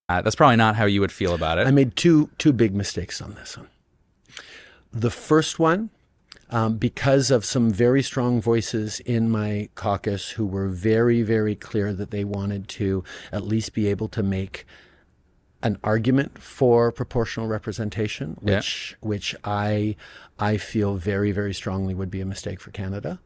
That's probably not how you would feel about it. I made two big mistakes on this one. The first one, because of some very strong voices in my caucus who were very, very clear that they wanted to at least be able to make an argument for proportional representation, which I feel very, very strongly would be a mistake for Canada.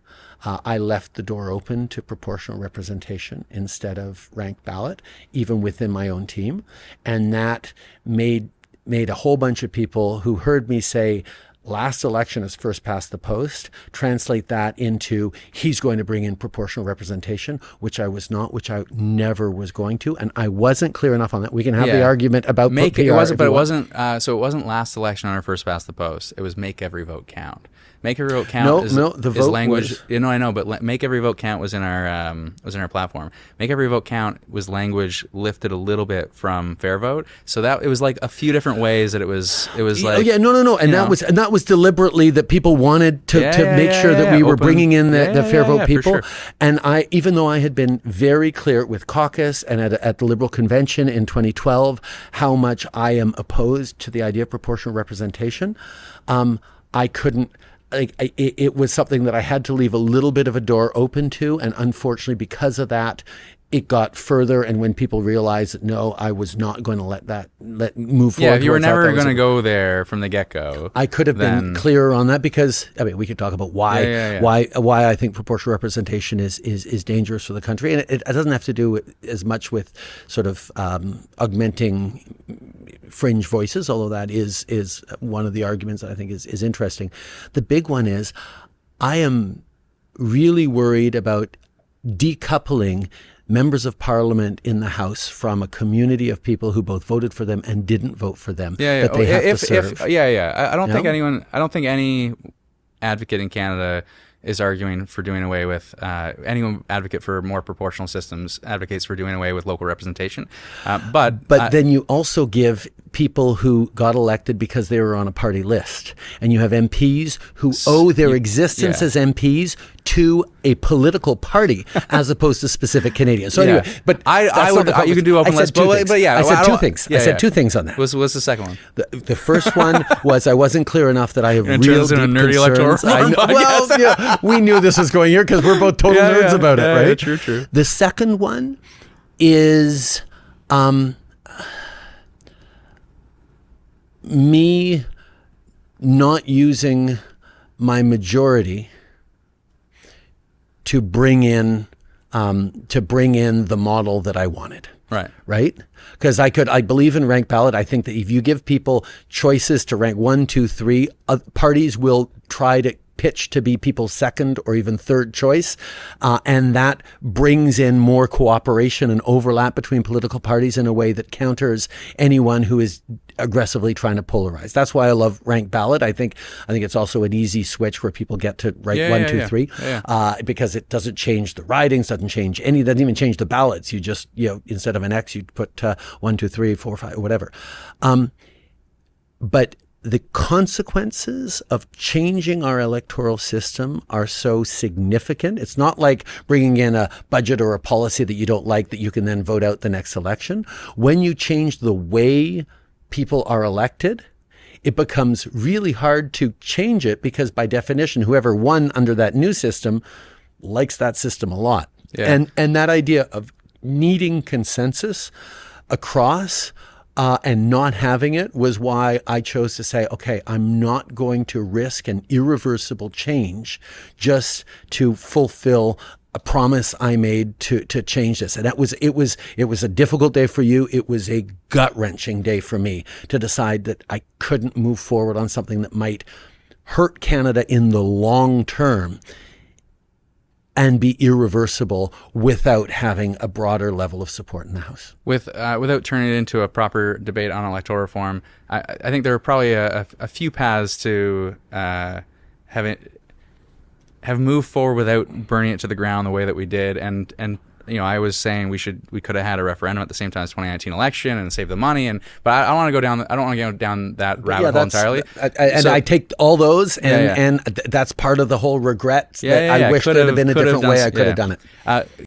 I left the door open to proportional representation instead of ranked ballot, even within my own team. And that made a whole bunch of people who heard me say, last election is first past the post, translate that into he's going to bring in proportional representation, which I was not, which I never was going to. And I wasn't clear enough on that. We can have the argument about it wasn't last election on our first past the post. It was make every vote count. Make every vote count is language. I know, but make every vote count was in our platform. Make every vote count was language lifted a little bit from fair vote. So that it was like a few different ways that it was like and that was deliberately that people wanted to make sure that we were bringing in the fair vote people. Sure. And even though I had been very clear with caucus and at the Liberal convention in 2012 how much I am opposed to the idea of proportional representation, I couldn't. It was something that I had to leave a little bit of a door open to, and unfortunately, because of that, it got further. And when people realized that no, I was not going to let move forward. Yeah, if you were never going to go there from the get-go, I could have been clearer on that, because we could talk about why I think proportional representation is dangerous for the country, and it doesn't have to do as much with sort of augmenting fringe voices, although that is one of the arguments that I think is interesting. The big one is I am really worried about decoupling members of parliament in the House from a community of people who both voted for them and didn't vote for them. That they have to serve. I don't think any advocate in Canada is arguing for doing away with anyone advocate for more proportional systems advocates for doing away with local representation. But then you also give people who got elected because they were on a party list, and you have MPs who owe their existence as MPs to a political party as opposed to specific Canadians. So anyway, but you can do open list, but I said two things. I said two things on that. What's the second one? The first one was I wasn't clear enough that I have real deep concerns. We knew this was going here because we're both total nerds about it, right? True. The second one is me not using my majority to bring in the model that I wanted. Right? Because I believe in ranked ballot. I think that if you give people choices to rank 1, 2, 3, parties will try to pitch to be people's second or even third choice. And that brings in more cooperation and overlap between political parties in a way that counters anyone who is aggressively trying to polarize. That's why I love ranked ballot. I think it's also an easy switch where people get to write 1, 2, 3, because it doesn't change the ridings, doesn't even change the ballots. You just, instead of an X, you put 1, 2, 3, 4, 5, whatever. But the consequences of changing our electoral system are so significant. It's not like bringing in a budget or a policy that you don't like that you can then vote out the next election. When you change the way people are elected, it becomes really hard to change it, because by definition, whoever won under that new system likes that system a lot. Yeah. And that idea of needing consensus across and not having it was why I chose to say, okay, I'm not going to risk an irreversible change just to fulfill a promise I made to change this. And it was a difficult day for you. It was a gut-wrenching day for me to decide that I couldn't move forward on something that might hurt Canada in the long term and be irreversible without having a broader level of support in the House. Without turning it into a proper debate on electoral reform, I think there are probably a few paths to have moved forward without burning it to the ground the way that we did. And I was saying we could have had a referendum at the same time as 2019 election and save the money. But I don't want to go down that rabbit hole entirely. I take all those, and that's part of the whole regret. I wish there had been a different way I could have done it.